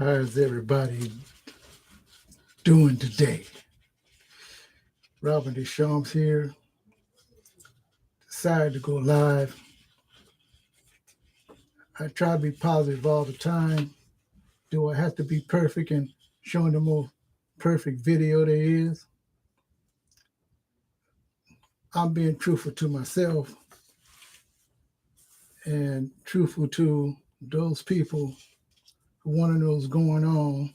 How's everybody doing today? Robin Deschamps here. Decided to go live. I try to be positive all the time. Do I have to be perfect and showing the most perfect video there is? I'm being truthful to myself and truthful to those people who want to know what's going on,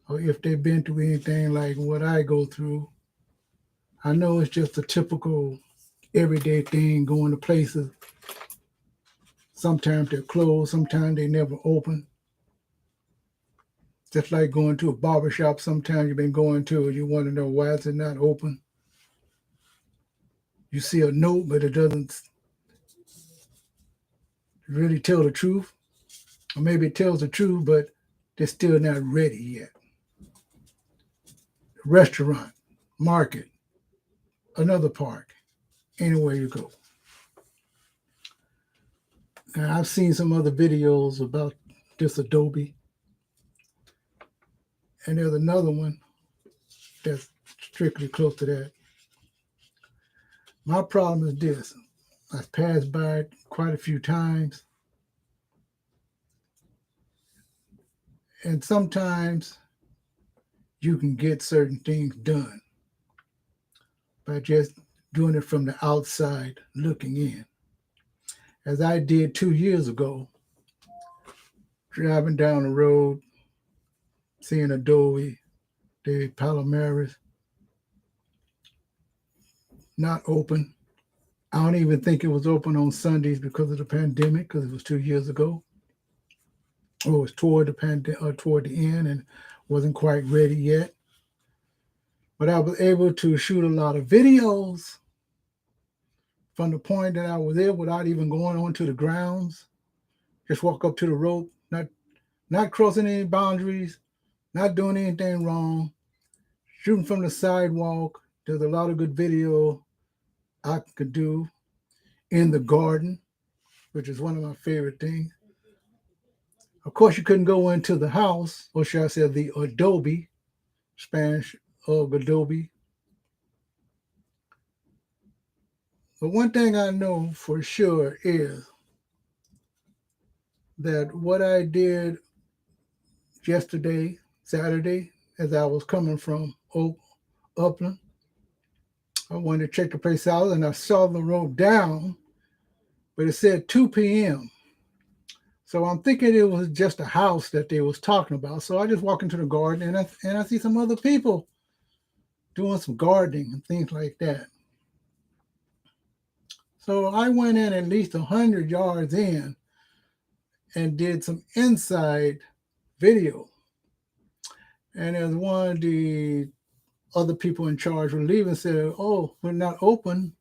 or if they've been through anything like what I go through. I know it's just a typical everyday thing, going to places. Sometimes they're closed, sometimes they never open. Just like going to a barbershop, sometimes you've been going to it, you want to know why is it not open. You see a note, but it doesn't really tell the truth. Or maybe it tells the truth, but they're still not ready yet. Restaurant, market, another park, anywhere you go. Now, I've seen some other videos about this Adobe, and there's another one that's strictly close to that. My problem is this. I've passed by it quite a few times, and sometimes you can get certain things done by just doing it from the outside looking in. As I did 2 years ago, driving down the road, seeing Adobe De Palomares not open. I don't even think it was open on Sundays because of the pandemic, because it was 2 years ago. Or it was toward the end and wasn't quite ready yet. But I was able to shoot a lot of videos from the point that I was there without even going onto the grounds. Just walk up to the rope, not crossing any boundaries, not doing anything wrong, shooting from the sidewalk. There's a lot of good video I could do in the garden, which is one of my favorite things. Of course, you couldn't go into the house, or should I say the Adobe, Spanish of Adobe. But one thing I know for sure is that what I did yesterday, Saturday, as I was coming from Upland, I wanted to check the place out, and I saw the road down, but it said 2 p.m. So I'm thinking it was just a house that they was talking about. So I just walk into the garden, and I see some other people doing some gardening and things like that. So I went in at least 100 yards in and did some inside video. And as one of the other people in charge were leaving, said, "Oh, we're not open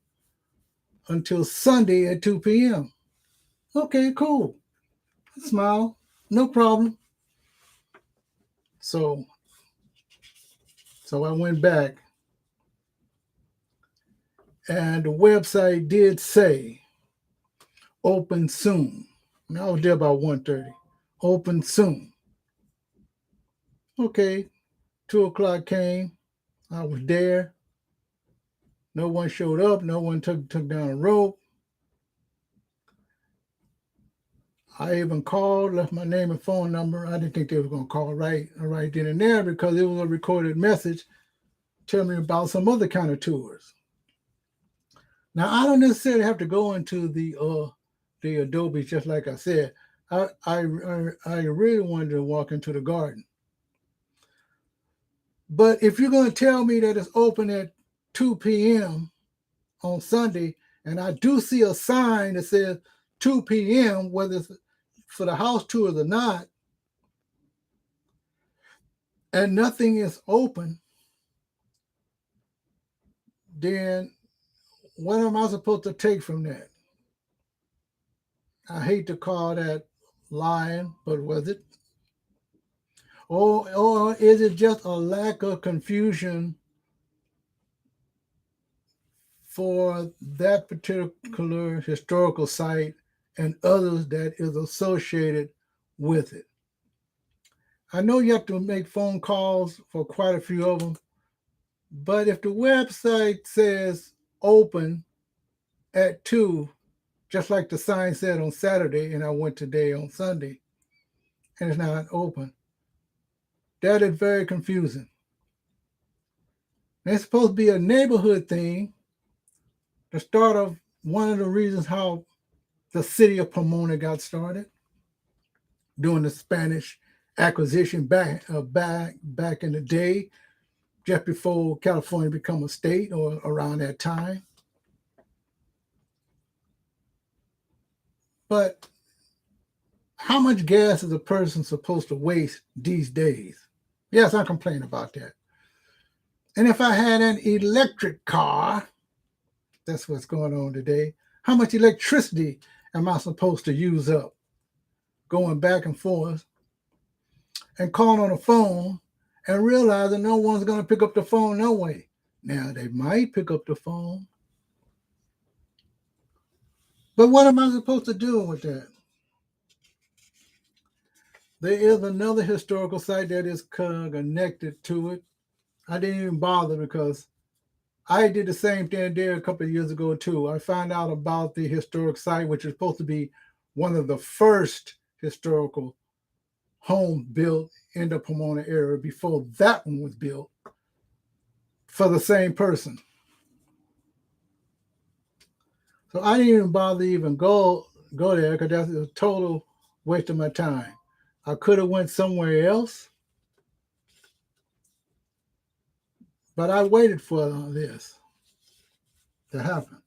until Sunday at 2 p.m. Okay, cool. Smile, no problem. So I went back, and the website did say open soon. And I was there about 1:30. Open soon. Okay, 2 o'clock came. I was there. No one showed up. No one took down a rope. I even called, left my name and phone number. I didn't think they were going to call right then and there, because it was a recorded message telling me about some other kind of tours. Now, I don't necessarily have to go into the Adobe, just like I said. I really wanted to walk into the garden. But if you're going to tell me that it's open at 2 p.m. on Sunday, and I do see a sign that says 2 p.m., whether it's for the house tours or not, and nothing is open, then what am I supposed to take from that? I hate to call that lying, but was it? Or is it just a lack of confusion for that particular historical site and others that is associated with it? I know you have to make phone calls for quite a few of them, but if the website says open at 2, just like the sign said on Saturday, and I went today on Sunday, and it's not open, that is very confusing. And it's supposed to be a neighborhood thing, the start of one of the reasons how the city of Pomona got started during the Spanish acquisition back in the day, just before California became a state or around that time. But how much gas is a person supposed to waste these days? Yes, I complain about that. And if I had an electric car, that's what's going on today, how much electricity am I supposed to use up going back and forth and calling on the phone and realizing no one's going to pick up the phone no way? Now, they might pick up the phone, but what am I supposed to do with that? There is another historical site that is connected to it. I didn't even bother because I did the same thing there a couple of years ago too. I found out about the historic site, which is supposed to be one of the first historical homes built in the Pomona area before that one was built for the same person. So I didn't even bother to even go there because that's a total waste of my time. I could have went somewhere else, but I waited for this to happen.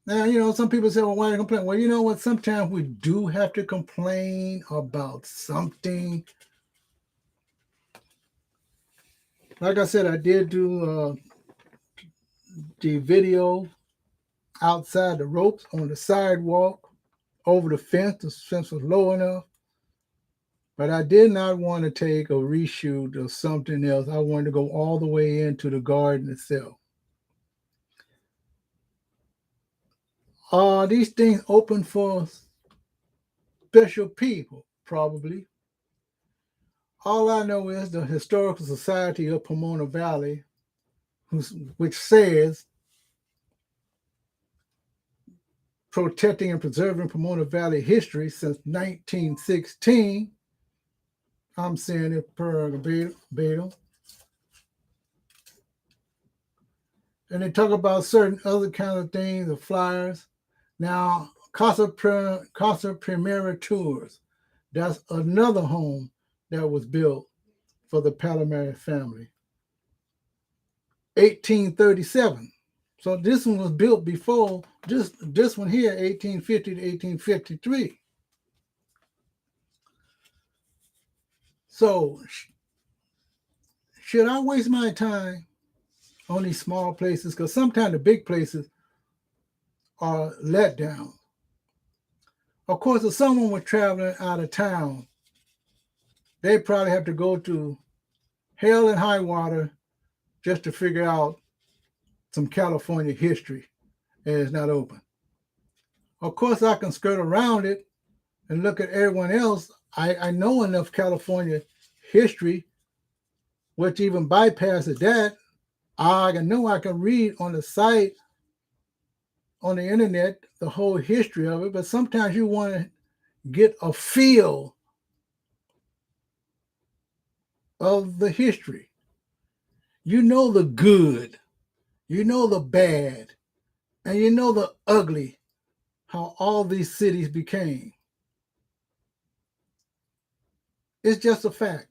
Now, some people say, well, why do you complain? Well, you know what? Sometimes we do have to complain about something. Like I said, I did do the video outside the ropes on the sidewalk over the fence. The fence was low enough. But I did not want to take a reshoot of something else. I wanted to go all the way into the garden itself. Are these things open for special people? Probably. All I know is the Historical Society of Pomona Valley, which says protecting and preserving Pomona Valley history since 1916. I'm saying it per verbatim. And they talk about certain other kind of things, the flyers. Now, Casa Primera Tours, that's another home that was built for the Palomares family. 1837. So this one was built before this one here, 1850 to 1853. So should I waste my time on these small places? Because sometimes the big places are let down. Of course, if someone was traveling out of town, they probably have to go to hell and high water just to figure out some California history, and it's not open. Of course, I can skirt around it and look at everyone else. I know enough California history, which even bypasses that. I know I can read on the site, on the internet, the whole history of it, but sometimes you want to get a feel of the history. You know the good, you know the bad, and you know the ugly, how all these cities became. It's just a fact.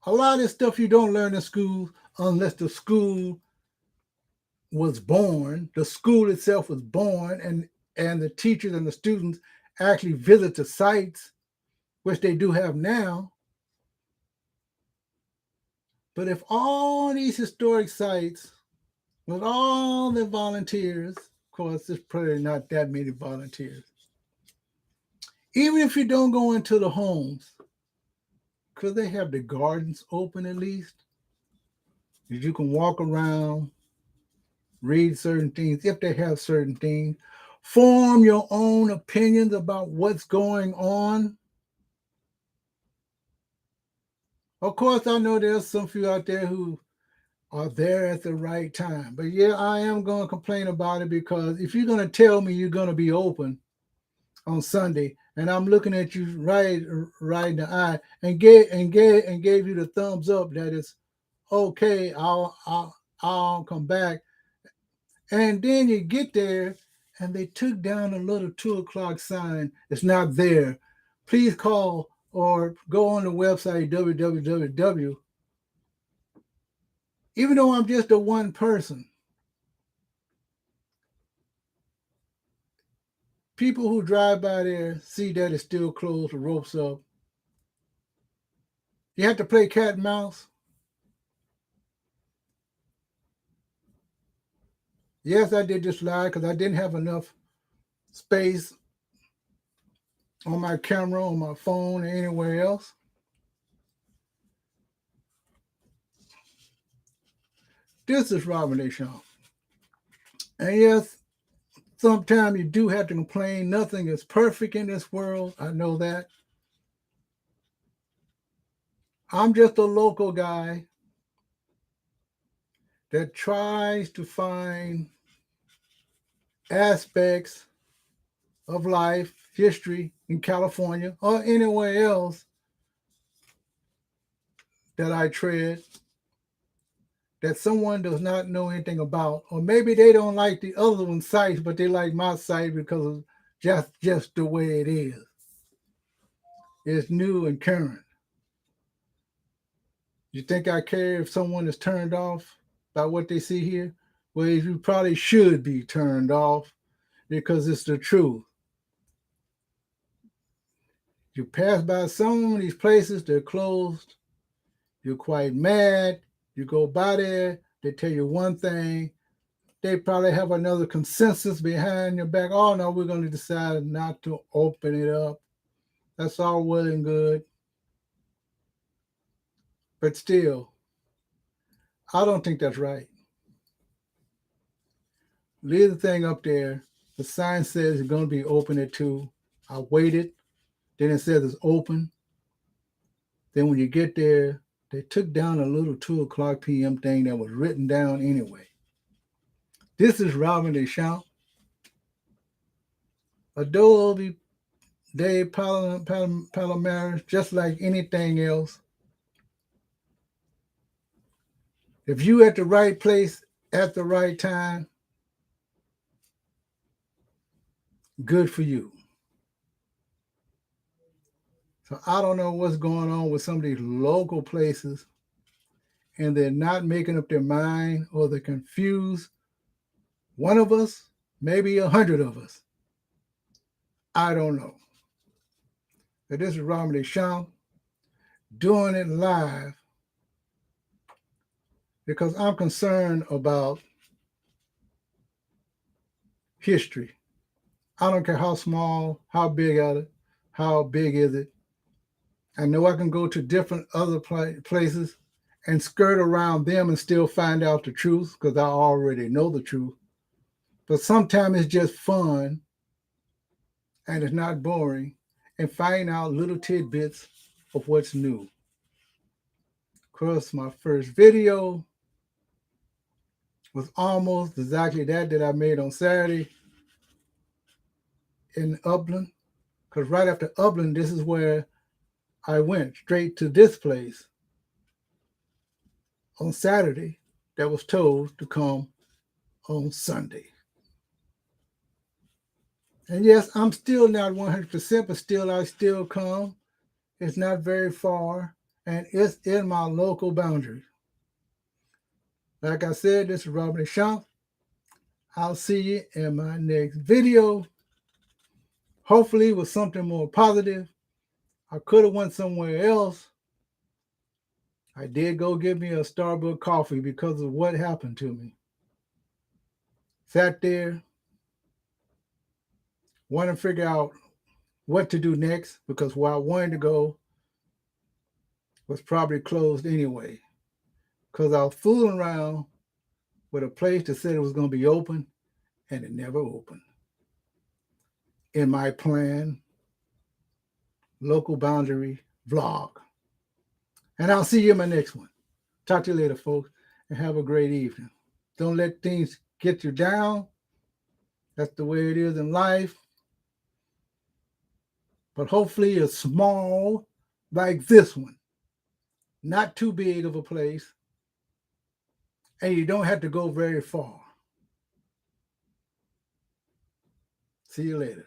A lot of this stuff you don't learn in school unless the school was born, the school itself was born, and the teachers and the students actually visit the sites, which they do have now. But if all these historic sites, with all the volunteers, of course, there's probably not that many volunteers, even if you don't go into the homes, because they have the gardens open at least, you can walk around, read certain things, if they have certain things, form your own opinions about what's going on. Of course, I know there's some few out there who are there at the right time. But yeah, I am going to complain about it because if you're going to tell me you're going to be open on Sunday, and I'm looking at you right in the eye and gave you the thumbs up that it's okay, I'll come back, and then you get there and they took down a little 2 o'clock sign. It's not there. Please call or go on the website www. Even though I'm just a one person, people who drive by there see that it's still closed, the ropes up. You have to play cat and mouse. Yes, I did this live because I didn't have enough space on my camera, on my phone, or anywhere else. This is Robert A. Shaw. And yes, sometimes you do have to complain. Nothing is perfect in this world. I know that. I'm just a local guy that tries to find aspects of life, history in California or anywhere else that I tread that someone does not know anything about. Or maybe they don't like the other one's site, but they like my site because of just the way it is. It's new and current. You think I care if someone is turned off by what they see here? Well, you probably should be turned off because it's the truth. You pass by some of these places, they're closed. You're quite mad. You go by there, they tell you one thing. They probably have another consensus behind your back. Oh, no, we're going to decide not to open it up. That's all well and good. But still, I don't think that's right. Leave the thing up there. The sign says it's going to be open at 2. I waited. Then it says it's open. Then when you get there, they took down a little 2 o'clock p.m. thing that was written down anyway. This is Robin Deschamps. Adobe De Palomares, just like anything else. If you at the right place at the right time, good for you. So I don't know what's going on with some of these local places, and they're not making up their mind, or they're confused. One of us, maybe 100 of us. I don't know. But this is Robin Deschamps doing it live because I'm concerned about history. I don't care how small, how big are it, how big is it. I know I can go to different other places and skirt around them and still find out the truth because I already know the truth. But sometimes it's just fun and it's not boring and finding out little tidbits of what's new. Of course, my first video was almost exactly that I made on Saturday in Upland. Because right after Upland, this is where I went straight to this place on Saturday that was told to come on Sunday. And yes, I'm still not 100%, but still, I still come. It's not very far, and it's in my local boundary. Like I said, this is Robin Deschamps. I'll see you in my next video, hopefully with something more positive. I could have went somewhere else. I did go get me a Starbucks coffee because of what happened to me. Sat there, wanted to figure out what to do next because where I wanted to go was probably closed anyway. Because I was fooling around with a place that said it was going to be open and it never opened. In my plan, local boundary vlog. And I'll see you in my next one. Talk to you later, folks, and have a great evening. Don't let things get you down. That's the way it is in life. But hopefully it's small like this one. Not too big of a place. And you don't have to go very far. See you later.